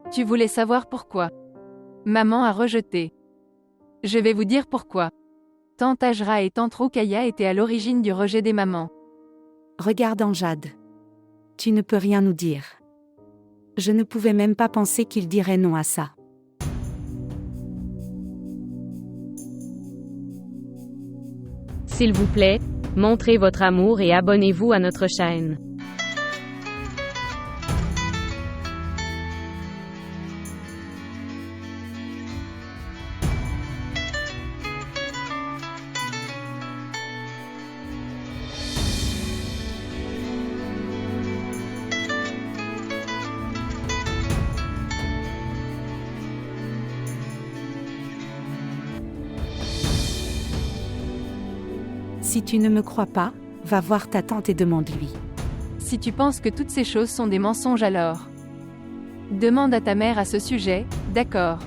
Tu voulais savoir pourquoi. Maman a rejeté. Je vais vous dire pourquoi. Tante Ajra et tante Roukaya étaient à l'origine du rejet des mamans. Regarde Amjad. Tu ne peux rien nous dire. Je ne pouvais même pas penser qu'il dirait non à ça. S'il vous plaît, montrez votre amour et abonnez-vous à notre chaîne. Si tu ne me crois pas, va voir ta tante et demande-lui. Si tu penses que toutes ces choses sont des mensonges alors. Demande à ta mère à ce sujet, d'accord.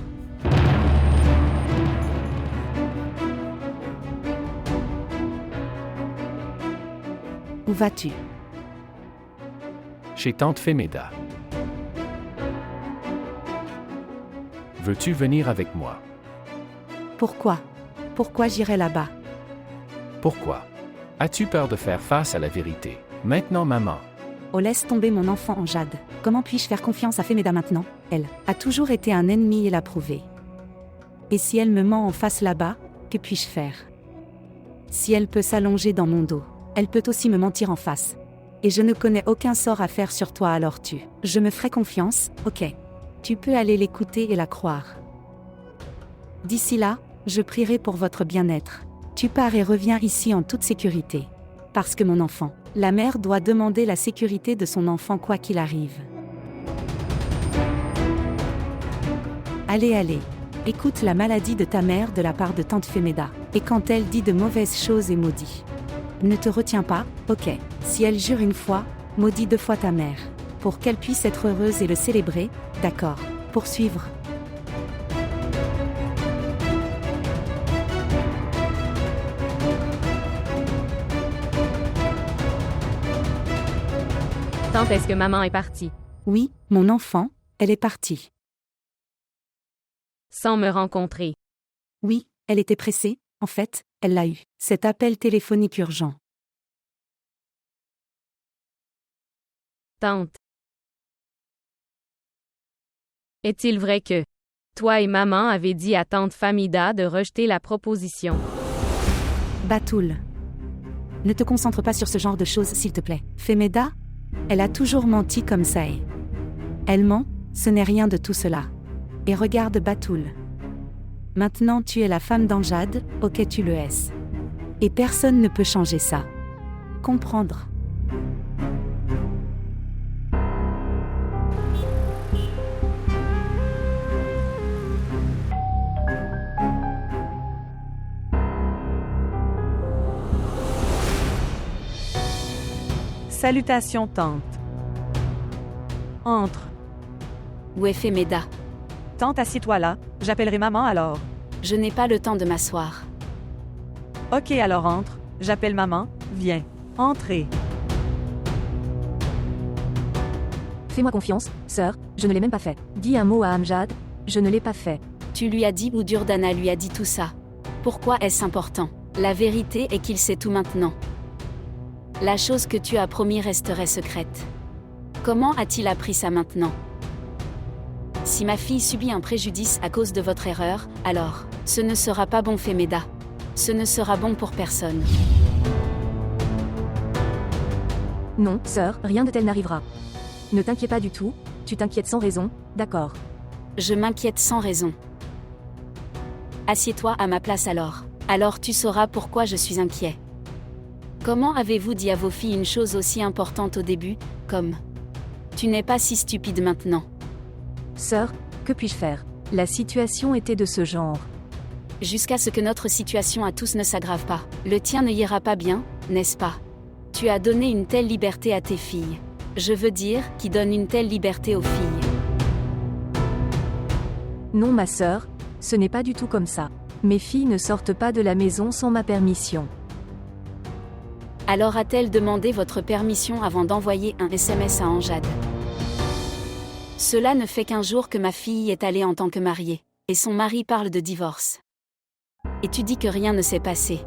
Où vas-tu? Chez tante Femeda. Veux-tu venir avec moi? Pourquoi? Pourquoi j'irai là-bas? Pourquoi? As-tu peur de faire face à la vérité? Maintenant, maman. Oh, laisse tomber mon enfant Amjad. Comment puis-je faire confiance à Femeda maintenant? Elle a toujours été un ennemi et l'a prouvé. Et si elle me ment en face là-bas, que puis-je faire? Si elle peut s'allonger dans mon dos, elle peut aussi me mentir en face. Et je ne connais aucun sort à faire sur toi alors je me ferai confiance, ok. Tu peux aller l'écouter et la croire. D'ici là, je prierai pour votre bien-être. Tu pars et reviens ici en toute sécurité. Parce que mon enfant, la mère doit demander la sécurité de son enfant quoi qu'il arrive. Allez, écoute la maladie de ta mère de la part de tante Femeda, et quand elle dit de mauvaises choses et maudit. Ne te retiens pas, ok. Si elle jure une fois, maudit 2 fois ta mère. Pour qu'elle puisse être heureuse et le célébrer, d'accord. Poursuivre. Tante, est-ce que maman est partie? Oui, mon enfant, elle est partie. Sans me rencontrer. Oui, elle était pressée, en fait, elle l'a eu. Cet appel téléphonique urgent. Tante. Est-il vrai que toi et maman avez dit à tante Famida de rejeter la proposition? Batoul. Ne te concentre pas sur ce genre de choses s'il te plaît. Femeda? Elle a toujours menti comme ça et... Elle ment, ce n'est rien de tout cela. Et regarde Batoul. Maintenant tu es la femme d'Amjad, ok tu le es. Et personne ne peut changer ça. Comprendre. Salutations, tante. Entre. Où est Femeda? Tante, assieds-toi là, j'appellerai maman alors. Je n'ai pas le temps de m'asseoir. Ok, alors entre, j'appelle maman, viens. Entrez. Fais-moi confiance, sœur, je ne l'ai même pas fait. Dis un mot à Amjad, je ne l'ai pas fait. Tu lui as dit ou Durdana lui a dit tout ça? Pourquoi est-ce important? La vérité est qu'il sait tout maintenant. La chose que tu as promis resterait secrète. Comment a-t-il appris ça maintenant? Si ma fille subit un préjudice à cause de votre erreur, alors, ce ne sera pas bon Femeda. Ce ne sera bon pour personne. Non, sœur, rien de tel n'arrivera. Ne t'inquiète pas du tout, tu t'inquiètes sans raison, d'accord. Je m'inquiète sans raison. Assieds-toi à ma place alors. Alors tu sauras pourquoi je suis inquiet. Comment avez-vous dit à vos filles une chose aussi importante au début, comme « Tu n'es pas si stupide maintenant ». Sœur, que puis-je faire? La situation était de ce genre. Jusqu'à ce que notre situation à tous ne s'aggrave pas. Le tien ne ira pas bien, n'est-ce pas? Tu as donné une telle liberté à tes filles. Je veux dire, qui donne une telle liberté aux filles. Non ma sœur, ce n'est pas du tout comme ça. Mes filles ne sortent pas de la maison sans ma permission. Alors a-t-elle demandé votre permission avant d'envoyer un SMS à Amjad? Cela ne fait qu'1 jour que ma fille y est allée en tant que mariée, et son mari parle de divorce. Et tu dis que rien ne s'est passé.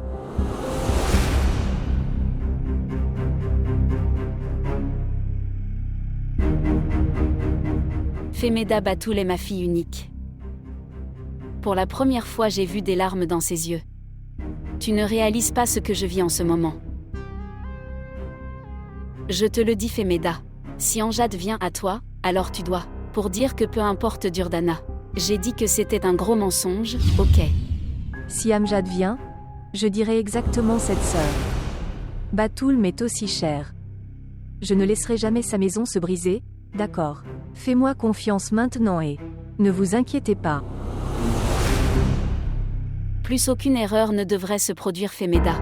Femeda Batoul est ma fille unique. Pour la première fois, j'ai vu des larmes dans ses yeux. Tu ne réalises pas ce que je vis en ce moment. Je te le dis, Femeda. Si Amjad vient à toi, alors tu dois, pour dire que peu importe Durdana. J'ai dit que c'était un gros mensonge, ok. Si Amjad vient, je dirai exactement cette sœur. Batoul m'est aussi chère. Je ne laisserai jamais sa maison se briser, d'accord. Fais-moi confiance maintenant et ne vous inquiétez pas. Plus aucune erreur ne devrait se produire, Femeda.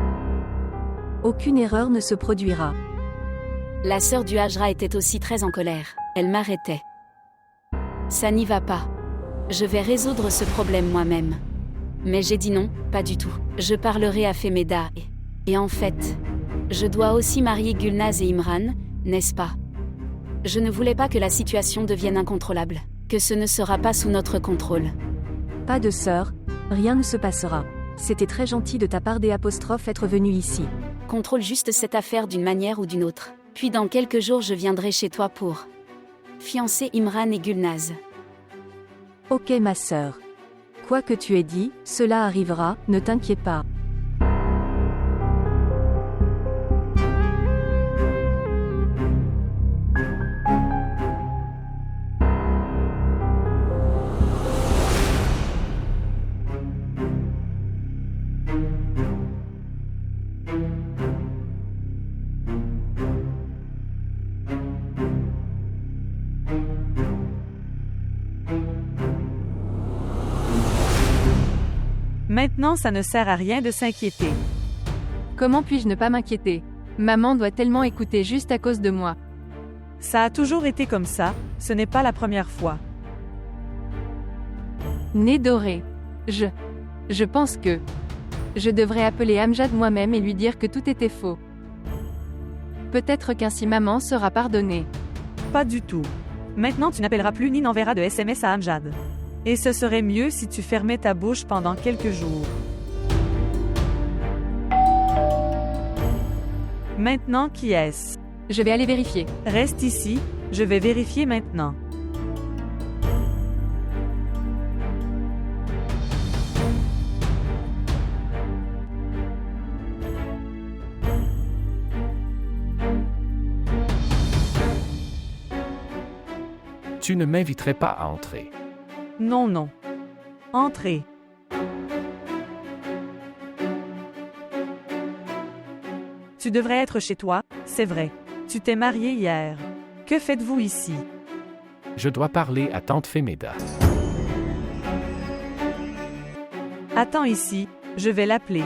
Aucune erreur ne se produira. La sœur du Hajra était aussi très en colère. Elle m'arrêtait. Ça n'y va pas. Je vais résoudre ce problème moi-même. Mais j'ai dit non, pas du tout. Je parlerai à Femeda et en fait, je dois aussi marier Gulnaz et Imran, n'est-ce pas? Je ne voulais pas que la situation devienne incontrôlable. Que ce ne sera pas sous notre contrôle. Pas de sœur, rien ne se passera. C'était très gentil de ta part d'être venu ici. Contrôle juste cette affaire d'une manière ou d'une autre. Puis dans quelques jours je viendrai chez toi pour fiancer Imran et Gulnaz. Ok ma sœur. Quoi que tu aies dit, cela arrivera, ne t'inquiète pas. Maintenant, ça ne sert à rien de s'inquiéter. Comment puis-je ne pas m'inquiéter? Maman doit tellement écouter juste à cause de moi. Ça a toujours été comme ça, ce n'est pas la première fois. Nez doré. Je pense que je devrais appeler Amjad moi-même et lui dire que tout était faux. Peut-être qu'ainsi maman sera pardonnée. Pas du tout. Maintenant, tu n'appelleras plus ni n'enverras de SMS à Amjad. Et ce serait mieux si tu fermais ta bouche pendant quelques jours. Maintenant, qui est-ce? Je vais aller vérifier. Reste ici, je vais vérifier maintenant. Tu ne m'inviterais pas à entrer. Non, non. Entrez. Tu devrais être chez toi, c'est vrai. Tu t'es marié hier. Que faites-vous ici? Je dois parler à tante Femeda. Attends ici, je vais l'appeler.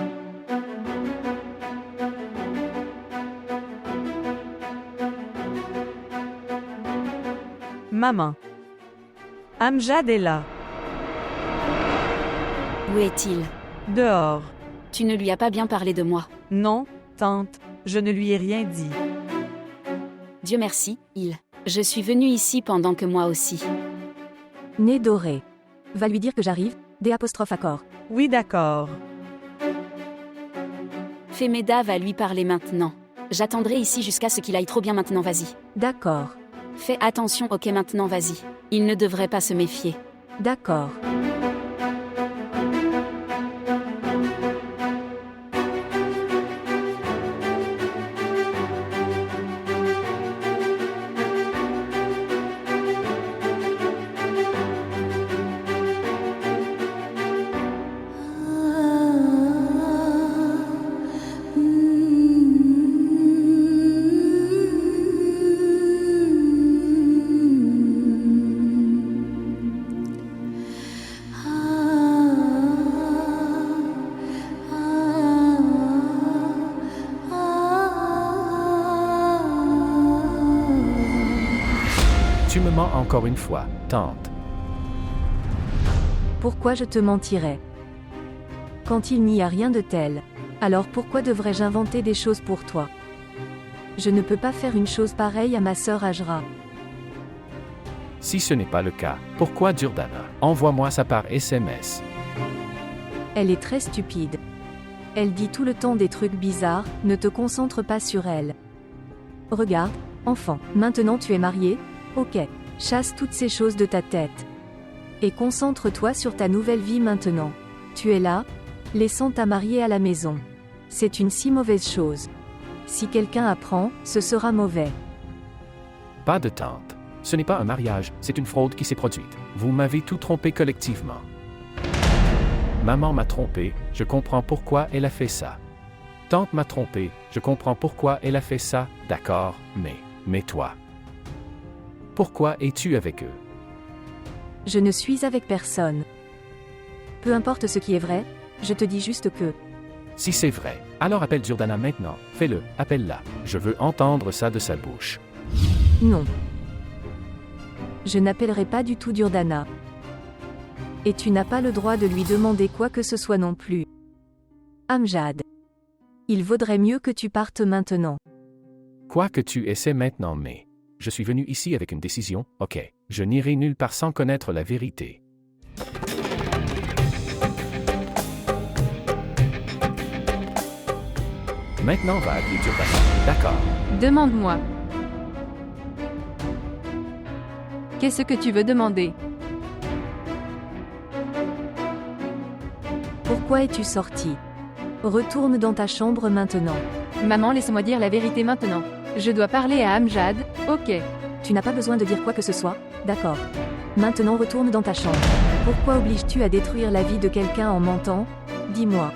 Maman. Amjad est là. Où est-il? Dehors. Tu ne lui as pas bien parlé de moi. Non, tante, je ne lui ai rien dit. Dieu merci, Je suis venue ici pendant que moi aussi. Nez doré. Va lui dire que j'arrive, accord. Oui, d'accord. Femeda va lui parler maintenant. J'attendrai ici jusqu'à ce qu'il aille trop bien maintenant, vas-y. D'accord. Fais attention, ok maintenant vas-y. Il ne devrait pas se méfier. D'accord. Tu me mens encore une fois, tante. Pourquoi je te mentirais? Quand il n'y a rien de tel, alors pourquoi devrais-je inventer des choses pour toi? Je ne peux pas faire une chose pareille à ma sœur Hajra. Si ce n'est pas le cas, pourquoi Jordana? Envoie-moi ça par SMS. Elle est très stupide. Elle dit tout le temps des trucs bizarres, ne te concentre pas sur elle. Regarde, enfant, maintenant tu es marié? Ok. Chasse toutes ces choses de ta tête. Et concentre-toi sur ta nouvelle vie maintenant. Tu es là, laissant ta mariée à la maison. C'est une si mauvaise chose. Si quelqu'un apprend, ce sera mauvais. Pas de tante. Ce n'est pas un mariage, c'est une fraude qui s'est produite. Vous m'avez tout trompé collectivement. Maman m'a trompé, je comprends pourquoi elle a fait ça. Tante m'a trompé, je comprends pourquoi elle a fait ça, d'accord, mais toi. Pourquoi es-tu avec eux? Je ne suis avec personne. Peu importe ce qui est vrai, je te dis juste que... Si c'est vrai, alors appelle Jordana maintenant, fais-le, appelle-la. Je veux entendre ça de sa bouche. Non. Je n'appellerai pas du tout Jordana. Et tu n'as pas le droit de lui demander quoi que ce soit non plus. Amjad. Il vaudrait mieux que tu partes maintenant. Quoi que tu essaies maintenant, mais... Je suis venu ici avec une décision, ok. Je n'irai nulle part sans connaître la vérité. Maintenant va appeler Jordana, d'accord. Demande-moi. Qu'est-ce que tu veux demander? Pourquoi es-tu sorti? Retourne dans ta chambre maintenant. Maman, laisse-moi dire la vérité maintenant. Je dois parler à Amjad, ok. Tu n'as pas besoin de dire quoi que ce soit, d'accord. Maintenant retourne dans ta chambre. Pourquoi obliges-tu à détruire la vie de quelqu'un en mentant? Dis-moi.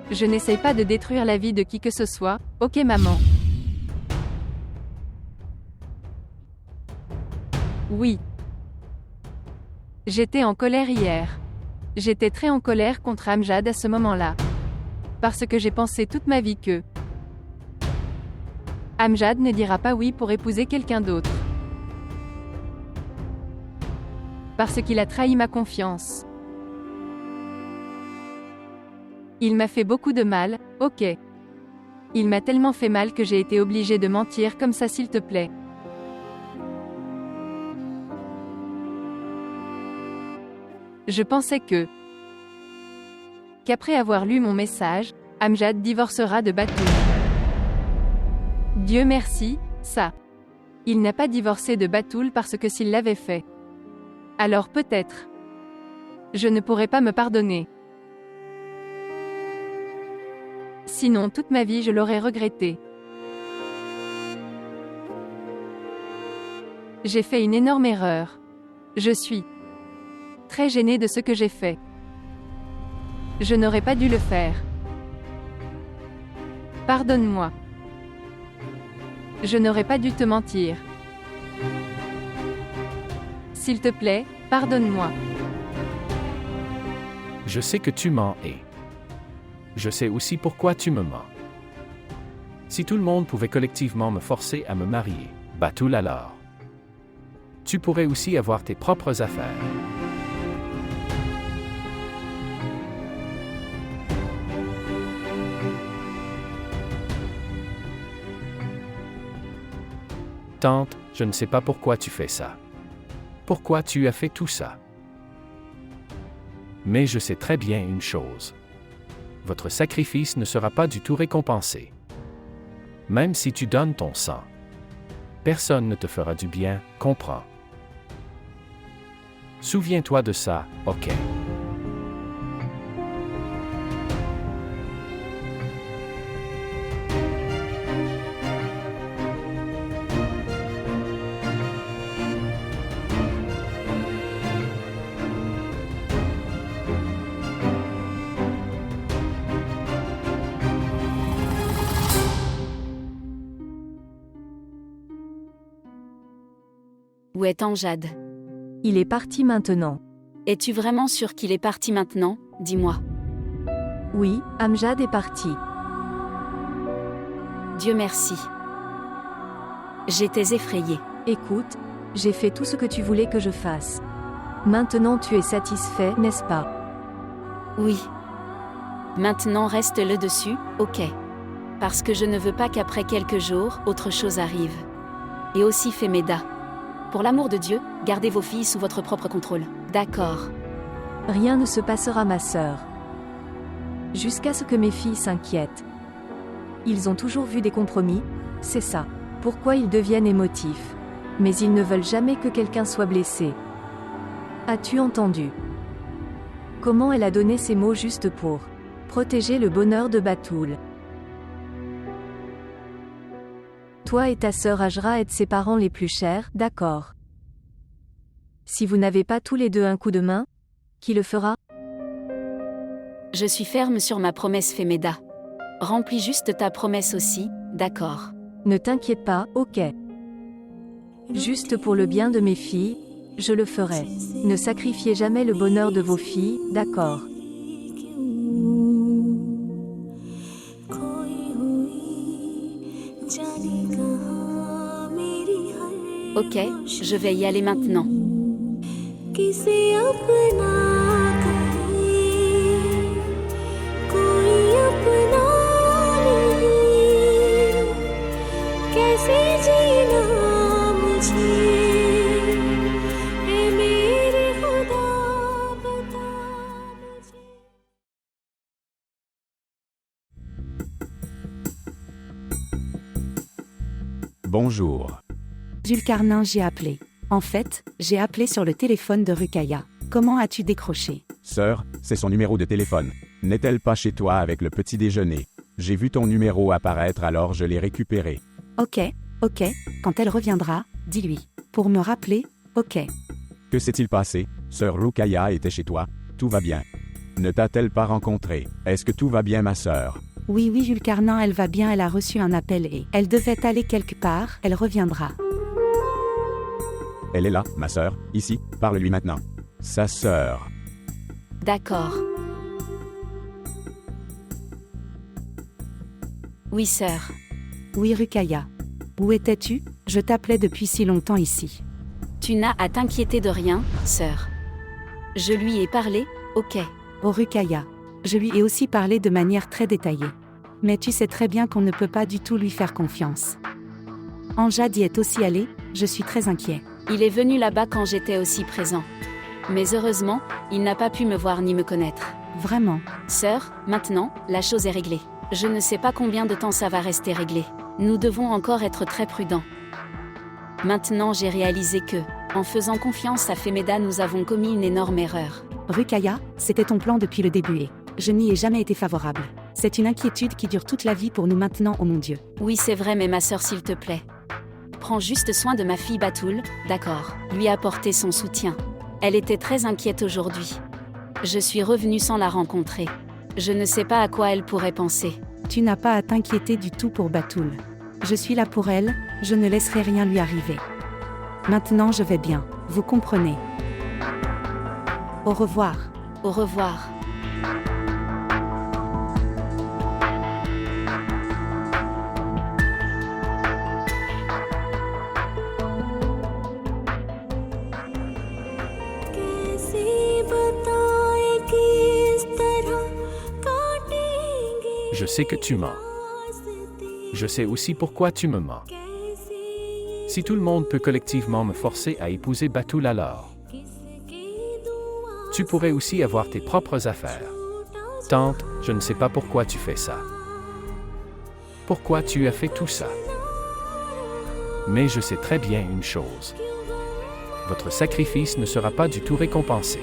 Je n'essaye pas de détruire la vie de qui que ce soit, ok maman. Oui. J'étais en colère hier. J'étais très en colère contre Amjad à ce moment-là. Parce que j'ai pensé toute ma vie que Amjad ne dira pas oui pour épouser quelqu'un d'autre. Parce qu'il a trahi ma confiance. Il m'a fait beaucoup de mal, ok. Il m'a tellement fait mal que j'ai été obligée de mentir comme ça s'il te plaît. Je pensais qu'après avoir lu mon message, Amjad divorcera de Batoul. Dieu merci, ça. Il n'a pas divorcé de Batoul parce que s'il l'avait fait. Alors peut-être. Je ne pourrais pas me pardonner. Sinon toute ma vie je l'aurais regretté. J'ai fait une énorme erreur. Je suis très gênée de ce que j'ai fait. Je n'aurais pas dû le faire. Pardonne-moi. Je n'aurais pas dû te mentir. S'il te plaît, pardonne-moi. Je sais que tu mens et... Je sais aussi pourquoi tu me mens. Si tout le monde pouvait collectivement me forcer à me marier, Batoul alors. Tu pourrais aussi avoir tes propres affaires. Tante, je ne sais pas pourquoi tu fais ça. Pourquoi tu as fait tout ça? Mais je sais très bien une chose. Votre sacrifice ne sera pas du tout récompensé. Même si tu donnes ton sang. Personne ne te fera du bien, comprends. Souviens-toi de ça, ok. Où est Amjad? Il est parti maintenant. Es-tu vraiment sûr qu'il est parti maintenant? Dis-moi. Oui, Amjad est parti. Dieu merci. J'étais effrayée. Écoute, j'ai fait tout ce que tu voulais que je fasse. Maintenant tu es satisfait, n'est-ce pas? Oui. Maintenant reste-le dessus, ok. Parce que je ne veux pas qu'après quelques jours, autre chose arrive. Et aussi Femeda. Pour l'amour de Dieu, gardez vos filles sous votre propre contrôle. D'accord. Rien ne se passera, ma sœur. Jusqu'à ce que mes filles s'inquiètent. Ils ont toujours vu des compromis, c'est ça. Pourquoi ils deviennent émotifs. Mais ils ne veulent jamais que quelqu'un soit blessé. As-tu entendu? Comment elle a donné ces mots juste pour protéger le bonheur de Batoul. Toi et ta sœur Ajra êtes ses parents les plus chers, d'accord. Si vous n'avez pas tous les deux un coup de main, qui le fera? Je suis ferme sur ma promesse Femeda. Remplis juste ta promesse aussi, d'accord. Ne t'inquiète pas, ok. Juste pour le bien de mes filles, je le ferai. Ne sacrifiez jamais le bonheur de vos filles, d'accord. Ok, je vais y aller maintenant. Bonjour. Jules Carnin, j'ai appelé. En fait, j'ai appelé sur le téléphone de Ruqaïa. Comment as-tu décroché? Sœur, c'est son numéro de téléphone. N'est-elle pas chez toi avec le petit déjeuner? J'ai vu ton numéro apparaître alors je l'ai récupéré. Ok, quand elle reviendra, dis-lui. Pour me rappeler, ok. Que s'est-il passé? Sœur Ruqaïa était chez toi? Tout va bien? Ne t'a-t-elle pas rencontré? Est-ce que tout va bien ma sœur? Oui, Jules Carnin, elle va bien, elle a reçu un appel et elle devait aller quelque part, elle reviendra. Elle est là, ma sœur, ici, parle-lui maintenant. Sa sœur. D'accord. Oui, sœur. Oui, Ruqaïa. Où étais-tu? Je t'appelais depuis si longtemps ici. Tu n'as à t'inquiéter de rien, sœur. Je lui ai parlé, ok. Oh Ruqaïa. Je lui ai aussi parlé de manière très détaillée. Mais tu sais très bien qu'on ne peut pas du tout lui faire confiance. Amjad y est aussi allé, je suis très inquiet. Il est venu là-bas quand j'étais aussi présent. Mais heureusement, il n'a pas pu me voir ni me connaître. Vraiment. Sœur, maintenant, la chose est réglée. Je ne sais pas combien de temps ça va rester réglé. Nous devons encore être très prudents. Maintenant j'ai réalisé que, en faisant confiance à Femeda, nous avons commis une énorme erreur. Ruqaïa, c'était ton plan depuis le début et je n'y ai jamais été favorable. C'est une inquiétude qui dure toute la vie pour nous maintenant, oh mon Dieu. Oui, c'est vrai, mais ma sœur, s'il te plaît. Prends juste soin de ma fille Batoul, d'accord. Lui apporter son soutien. Elle était très inquiète aujourd'hui. Je suis revenue sans la rencontrer. Je ne sais pas à quoi elle pourrait penser. Tu n'as pas à t'inquiéter du tout pour Batoul. Je suis là pour elle, je ne laisserai rien lui arriver. Maintenant je vais bien, vous comprenez. Au revoir. Au revoir. Je sais que tu mens. Je sais aussi pourquoi tu me mens. Si tout le monde peut collectivement me forcer à épouser Batoul alors, tu pourrais aussi avoir tes propres affaires. Tante, je ne sais pas pourquoi tu fais ça. Pourquoi tu as fait tout ça? Mais je sais très bien une chose. Votre sacrifice ne sera pas du tout récompensé.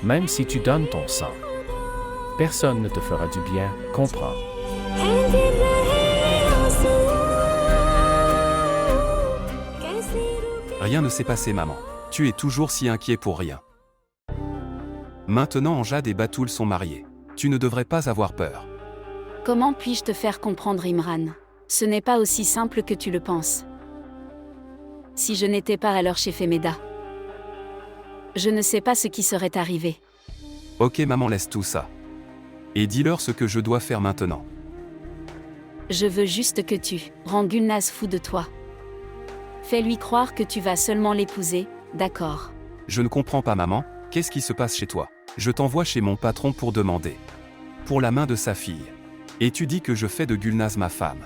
Même si tu donnes ton sang, personne ne te fera du bien, comprends? Rien ne s'est passé, maman. Tu es toujours si inquiet pour rien. Maintenant Amjad et Batoul sont mariés. Tu ne devrais pas avoir peur. Comment puis-je te faire comprendre, Imran? Ce n'est pas aussi simple que tu le penses. Si je n'étais pas alors chez Femeda, je ne sais pas ce qui serait arrivé. Ok maman, laisse tout ça. Et dis-leur ce que je dois faire maintenant. Je veux juste que tu rends Gulnaz fou de toi. Fais-lui croire que tu vas seulement l'épouser, d'accord? Je ne comprends pas maman, qu'est-ce qui se passe chez toi? Je t'envoie chez mon patron pour demander. Pour la main de sa fille. Et tu dis que je fais de Gulnaz ma femme.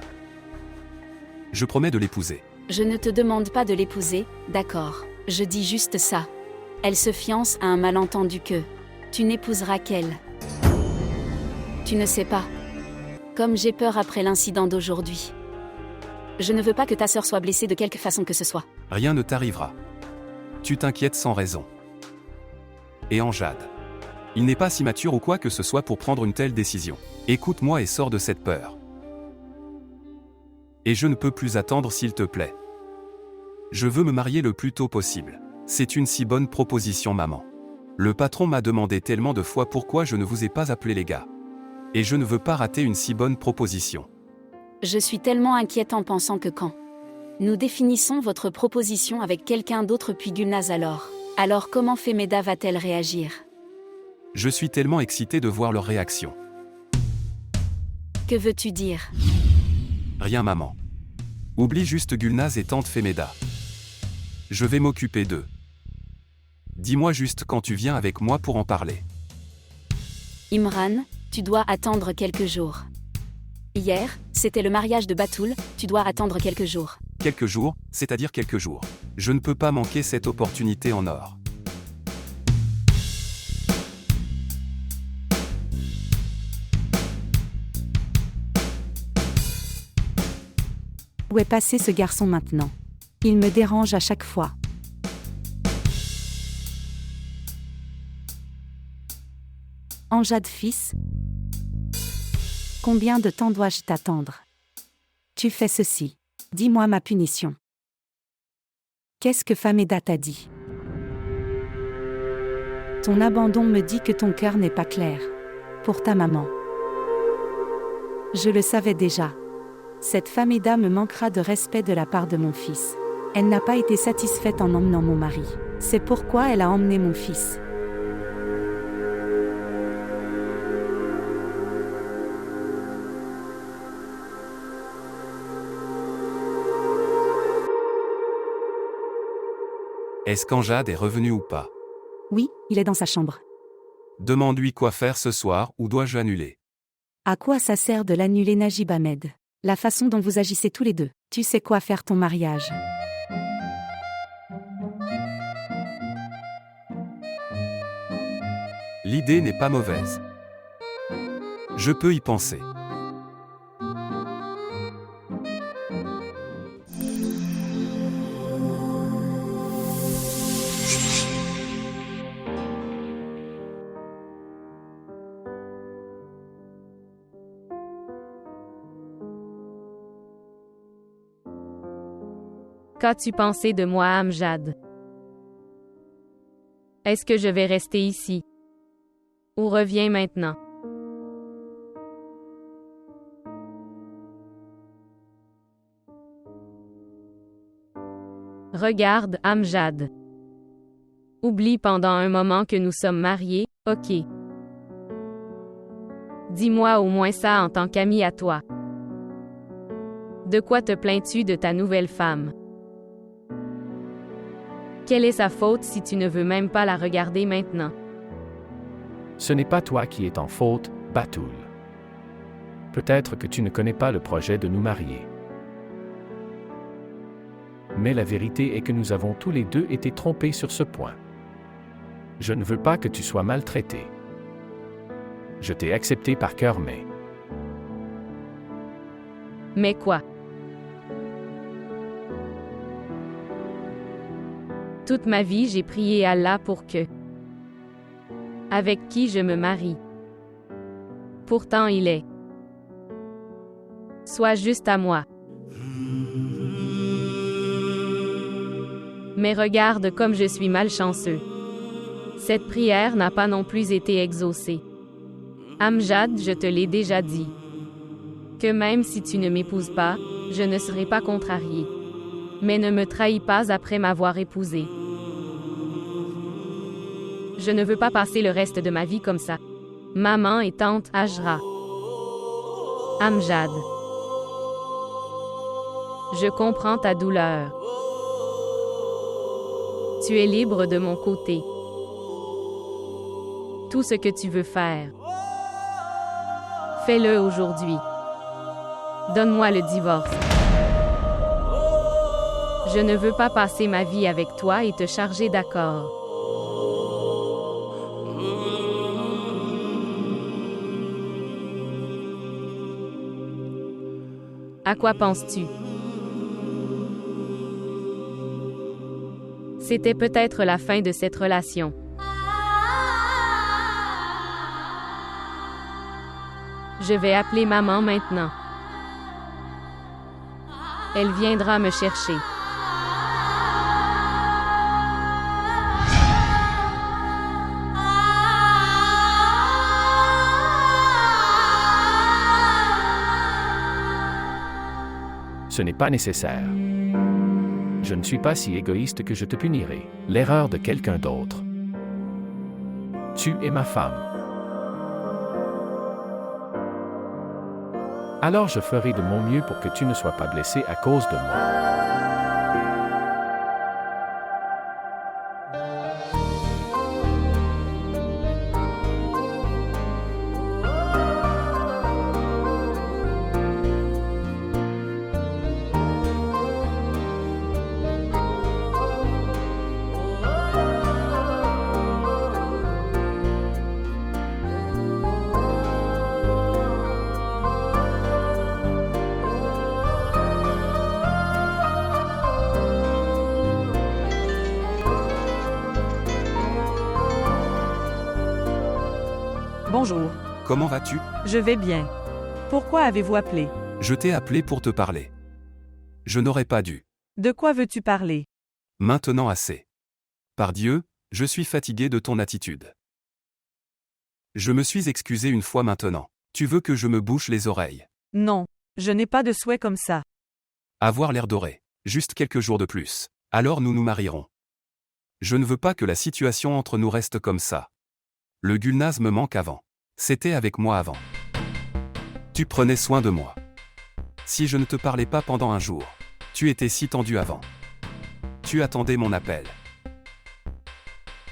Je promets de l'épouser. Je ne te demande pas de l'épouser, d'accord, je dis juste ça. Elle se fiance à un malentendu que tu n'épouseras qu'elle. Tu ne sais pas. Comme j'ai peur après l'incident d'aujourd'hui. Je ne veux pas que ta sœur soit blessée de quelque façon que ce soit. Rien ne t'arrivera. Tu t'inquiètes sans raison. Et Amjad. Il n'est pas si mature ou quoi que ce soit pour prendre une telle décision. Écoute-moi et sors de cette peur. Et je ne peux plus attendre s'il te plaît. Je veux me marier le plus tôt possible. C'est une si bonne proposition, maman. Le patron m'a demandé tellement de fois pourquoi je ne vous ai pas appelé les gars. Et je ne veux pas rater une si bonne proposition. Je suis tellement inquiète en pensant que quand nous définissons votre proposition avec quelqu'un d'autre puis Gulnaz alors comment Femeda va-t-elle réagir? Je suis tellement excité de voir leur réaction. Que veux-tu dire? Rien, maman. Oublie juste Gulnaz et tante Femeda. Je vais m'occuper d'eux. Dis-moi juste quand tu viens avec moi pour en parler. Imran, tu dois attendre quelques jours. Hier, c'était le mariage de Batoul, tu dois attendre quelques jours. Quelques jours, c'est-à-dire quelques jours. Je ne peux pas manquer cette opportunité en or. Où est passé ce garçon maintenant? Il me dérange à chaque fois. Amjad fils, combien de temps dois-je t'attendre? Tu fais ceci. Dis-moi ma punition. Qu'est-ce que Femeda t'a dit? Ton abandon me dit que ton cœur n'est pas clair. Pour ta maman. Je le savais déjà. Cette Femeda me manquera de respect de la part de mon fils. Elle n'a pas été satisfaite en emmenant mon mari. C'est pourquoi elle a emmené mon fils. Est-ce qu'Amjad est revenu ou pas? Oui, il est dans sa chambre. Demande-lui quoi faire ce soir ou dois-je annuler? À quoi ça sert de l'annuler, Najib Ahmed? La façon dont vous agissez tous les deux. Tu sais quoi faire ton mariage. L'idée n'est pas mauvaise. Je peux y penser. Qu'as-tu pensé de moi, Amjad? Est-ce que je vais rester ici? Ou reviens maintenant? Regarde, Amjad. Oublie pendant un moment que nous sommes mariés, ok? Dis-moi au moins ça en tant qu'ami à toi. De quoi te plains-tu de ta nouvelle femme? Quelle est sa faute si tu ne veux même pas la regarder maintenant? Ce n'est pas toi qui es en faute, Batoul. Peut-être que tu ne connais pas le projet de nous marier. Mais la vérité est que nous avons tous les deux été trompés sur ce point. Je ne veux pas que tu sois maltraité. Je t'ai accepté par cœur, mais... Mais quoi? Toute ma vie, j'ai prié Allah pour que... Avec qui je me marie. Pourtant il est. Sois juste à moi. Mais regarde comme je suis malchanceux. Cette prière n'a pas non plus été exaucée. Amjad, je te l'ai déjà dit. Que même si tu ne m'épouses pas, je ne serai pas contrarié. Mais ne me trahis pas après m'avoir épousé. Je ne veux pas passer le reste de ma vie comme ça. Maman et tante Hajra. Amjad. Je comprends ta douleur. Tu es libre de mon côté. Tout ce que tu veux faire. Fais-le aujourd'hui. Donne-moi le divorce. Je ne veux pas passer ma vie avec toi et te charger d'accords. À quoi penses-tu? C'était peut-être la fin de cette relation. Je vais appeler maman maintenant. Elle viendra me chercher. Ce n'est pas nécessaire. Je ne suis pas si égoïste que je te punirai. L'erreur de quelqu'un d'autre. Tu es ma femme. Alors je ferai de mon mieux pour que tu ne sois pas blessé à cause de moi. Bonjour. Comment vas-tu? Je vais bien. Pourquoi avez-vous appelé? Je t'ai appelé pour te parler. Je n'aurais pas dû. De quoi veux-tu parler? Maintenant assez. Par Dieu, je suis fatigué de ton attitude. Je me suis excusé une fois maintenant. Tu veux que je me bouche les oreilles? Non, je n'ai pas de souhait comme ça. Avoir l'air doré. Juste quelques jours de plus. Alors nous nous marierons. Je ne veux pas que la situation entre nous reste comme ça. Le Gulnaz me manque avant. C'était avec moi avant. Tu prenais soin de moi. Si je ne te parlais pas pendant un jour, tu étais si tendu avant. Tu attendais mon appel.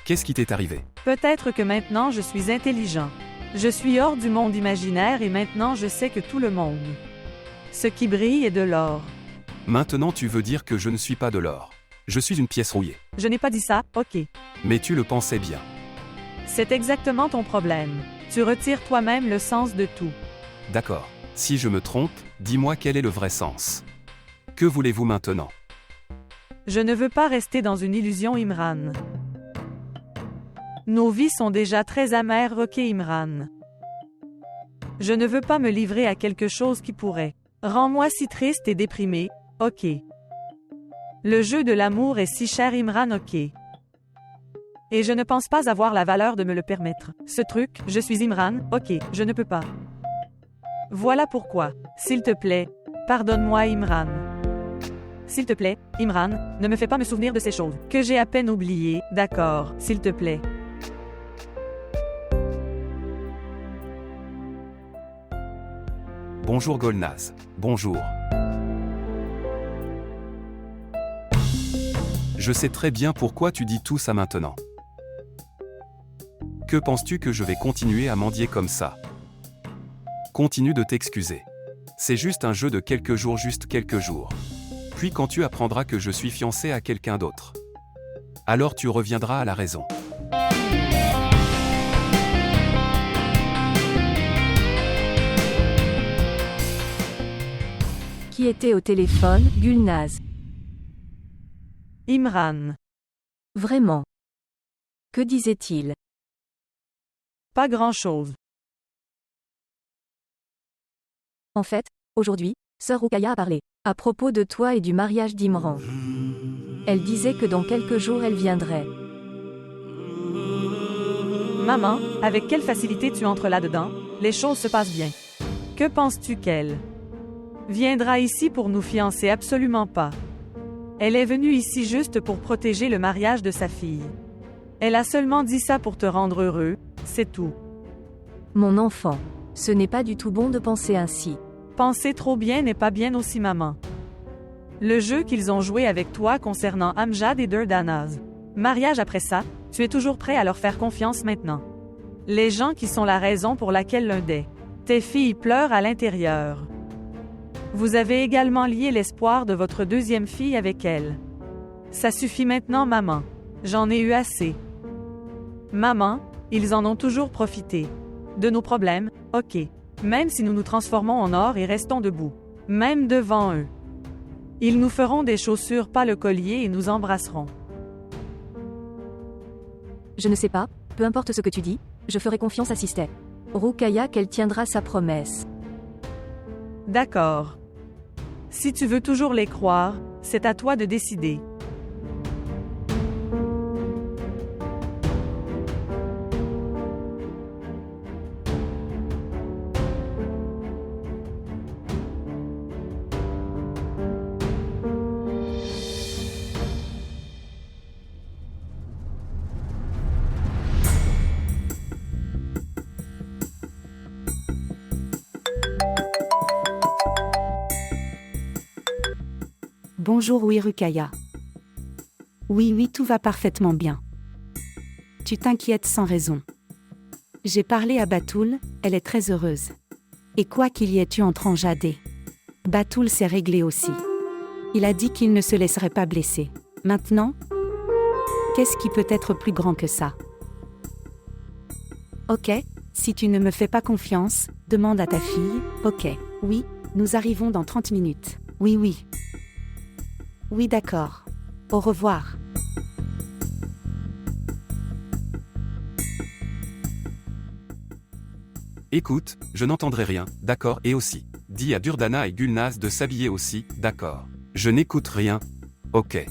Qu'est-ce qui t'est arrivé? Peut-être que maintenant je suis intelligent. Je suis hors du monde imaginaire et maintenant je sais que tout le monde. Ce qui brille est de l'or. Maintenant tu veux dire que je ne suis pas de l'or. Je suis une pièce rouillée. Je n'ai pas dit ça, ok. Mais tu le pensais bien. C'est exactement ton problème. Tu retires toi-même le sens de tout. D'accord. Si je me trompe, dis-moi quel est le vrai sens. Que voulez-vous maintenant? Je ne veux pas rester dans une illusion, Imran. Nos vies sont déjà très amères, ok, Imran. Je ne veux pas me livrer à quelque chose qui pourrait. Rends-moi si triste et déprimé, ok. Le jeu de l'amour est si cher, Imran, ok. Et je ne pense pas avoir la valeur de me le permettre. Ce truc, je suis Imran, ok, je ne peux pas. Voilà pourquoi. S'il te plaît, pardonne-moi, Imran. S'il te plaît, Imran, ne me fais pas me souvenir de ces choses que j'ai à peine oubliées, d'accord, s'il te plaît. Bonjour Golnaz. Bonjour. Je sais très bien pourquoi tu dis tout ça maintenant. Que penses-tu que je vais continuer à mendier comme ça? Continue de t'excuser. C'est juste un jeu de quelques jours, juste quelques jours. Puis quand tu apprendras que je suis fiancé à quelqu'un d'autre, alors tu reviendras à la raison. Qui était au téléphone? Gulnaz. Imran. Vraiment. Que disait-il? Pas grand-chose. En fait, aujourd'hui, sœur Roukaya a parlé à propos de toi et du mariage d'Imran. Elle disait que dans quelques jours elle viendrait. Maman, avec quelle facilité tu entres là-dedans? Les choses se passent bien. Que penses-tu qu'elle viendra ici pour nous fiancer? Absolument pas. Elle est venue ici juste pour protéger le mariage de sa fille. Elle a seulement dit ça pour te rendre heureux, c'est tout. Mon enfant, ce n'est pas du tout bon de penser ainsi. Penser trop bien n'est pas bien aussi, maman. Le jeu qu'ils ont joué avec toi concernant Amjad et Durdanaz. Mariage après ça, tu es toujours prêt à leur faire confiance maintenant. Les gens qui sont la raison pour laquelle l'un des tes filles pleure à l'intérieur. Vous avez également lié l'espoir de votre deuxième fille avec elle. Ça suffit maintenant, maman. J'en ai eu assez. Maman, ils en ont toujours profité. De nos problèmes, ok. Même si nous nous transformons en or et restons debout. Même devant eux. Ils nous feront des chaussures, pas le collier, et nous embrasseront. Je ne sais pas, peu importe ce que tu dis, je ferai confiance à Sisté. Rukaya qu'elle tiendra sa promesse. D'accord. Si tu veux toujours les croire, c'est à toi de décider. Bonjour, oui, Rukaya. Oui, tout va parfaitement bien. Tu t'inquiètes sans raison. J'ai parlé à Batoul, elle est très heureuse. Et quoi qu'il y ait eu entre Amjad et Batoul, s'est réglé aussi. Il a dit qu'il ne se laisserait pas blesser. Maintenant, qu'est-ce qui peut être plus grand que ça? Ok, si tu ne me fais pas confiance, demande à ta fille. Ok, oui, nous arrivons dans 30 minutes. Oui. Oui, d'accord. Au revoir. Écoute, je n'entendrai rien, d'accord, et aussi. Dis à Durdana et Gulnaz de s'habiller aussi, d'accord. Je n'écoute rien. Ok.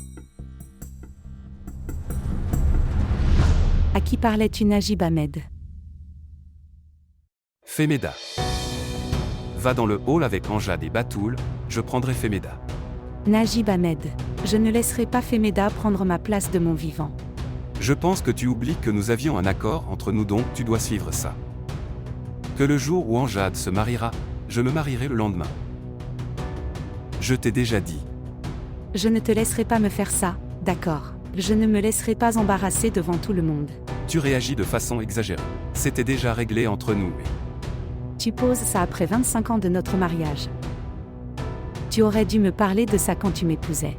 À qui parlais-tu, Najib Ahmed? Femeda. Va dans le hall avec Amjad et Batoul, je prendrai Femeda. Najib Ahmed, je ne laisserai pas Femeda prendre ma place de mon vivant. Je pense que tu oublies que nous avions un accord entre nous, donc tu dois suivre ça. Que le jour où Amjad se mariera, je me marierai le lendemain. Je t'ai déjà dit. Je ne te laisserai pas me faire ça, d'accord. Je ne me laisserai pas embarrasser devant tout le monde. Tu réagis de façon exagérée. C'était déjà réglé entre nous. Tu poses ça après 25 ans de notre mariage. Tu aurais dû me parler de ça quand tu m'épousais.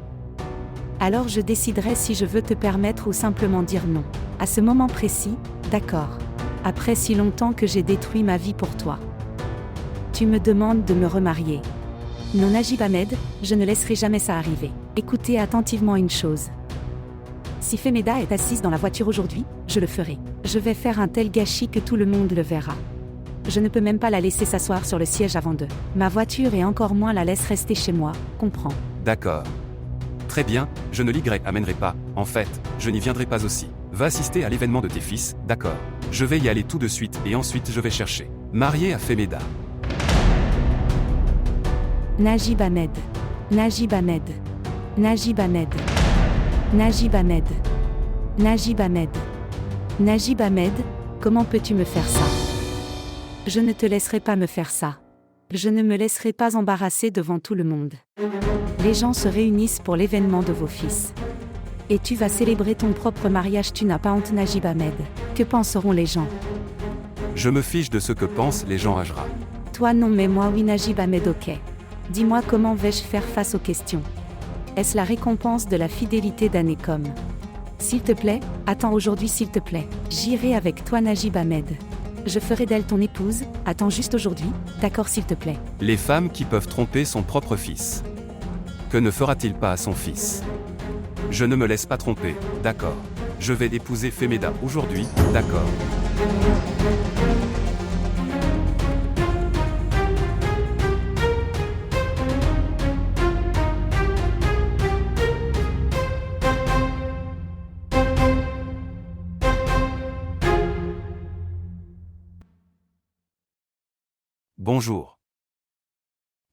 Alors je déciderai si je veux te permettre ou simplement dire non. À ce moment précis, d'accord. Après si longtemps que j'ai détruit ma vie pour toi. Tu me demandes de me remarier. Non, Najib Ahmed, je ne laisserai jamais ça arriver. Écoutez attentivement une chose. Si Femeda est assise dans la voiture aujourd'hui, je le ferai. Je vais faire un tel gâchis que tout le monde le verra. Je ne peux même pas la laisser s'asseoir sur le siège avant de ma voiture et encore moins la laisse rester chez moi, comprends? D'accord. Très bien, je ne l'y amènerai pas, en fait, je n'y viendrai pas aussi. Va assister à l'événement de tes fils, d'accord. Je vais y aller tout de suite et ensuite je vais chercher. Marié à Femeda. Najib Ahmed. Najib Ahmed. Najib Ahmed. Najib Ahmed. Najib Ahmed. Najib Ahmed, comment peux-tu me faire ça? Je ne te laisserai pas me faire ça. Je ne me laisserai pas embarrasser devant tout le monde. Les gens se réunissent pour l'événement de vos fils. Et tu vas célébrer ton propre mariage, tu n'as pas honte, Najib Ahmed. Que penseront les gens? Je me fiche de ce que pensent les gens, Hajra. Toi non, mais moi oui, Najib Ahmed, ok. Dis-moi comment vais-je faire face aux questions? Est-ce la récompense de la fidélité d'Anekom? S'il te plaît, attends aujourd'hui s'il te plaît. J'irai avec toi, Najib Ahmed. Je ferai d'elle ton épouse, attends juste aujourd'hui, d'accord s'il te plaît. Les femmes qui peuvent tromper son propre fils. Que ne fera-t-il pas à son fils? Je ne me laisse pas tromper, d'accord. Je vais épouser Femeda aujourd'hui, d'accord. Bonjour.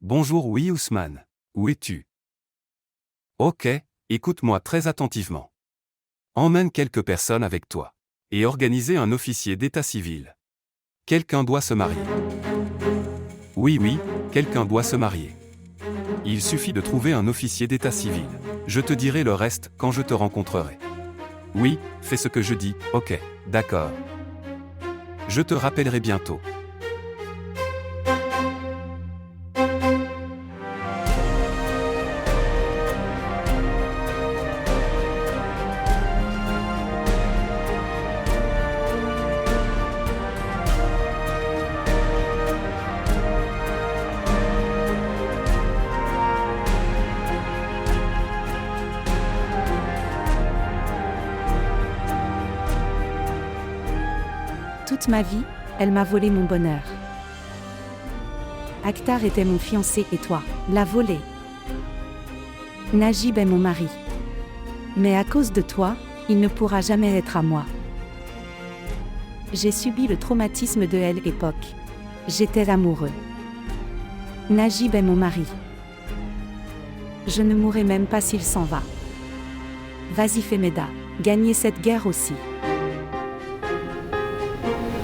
Bonjour, oui, Ousmane. Où es-tu? Ok, écoute-moi très attentivement. Emmène quelques personnes avec toi. Et organisez un officier d'état civil. Quelqu'un doit se marier. Oui, quelqu'un doit se marier. Il suffit de trouver un officier d'état civil. Je te dirai le reste quand je te rencontrerai. Oui, fais ce que je dis, ok, d'accord. Je te rappellerai bientôt. Toute ma vie, elle m'a volé mon bonheur. Akhtar était mon fiancé et toi, l'as volé. Najib est mon mari. Mais à cause de toi, il ne pourra jamais être à moi. J'ai subi le traumatisme de l'époque. J'étais amoureux. Najib est mon mari. Je ne mourrai même pas s'il s'en va. Vas-y Femeda, gagnez cette guerre aussi.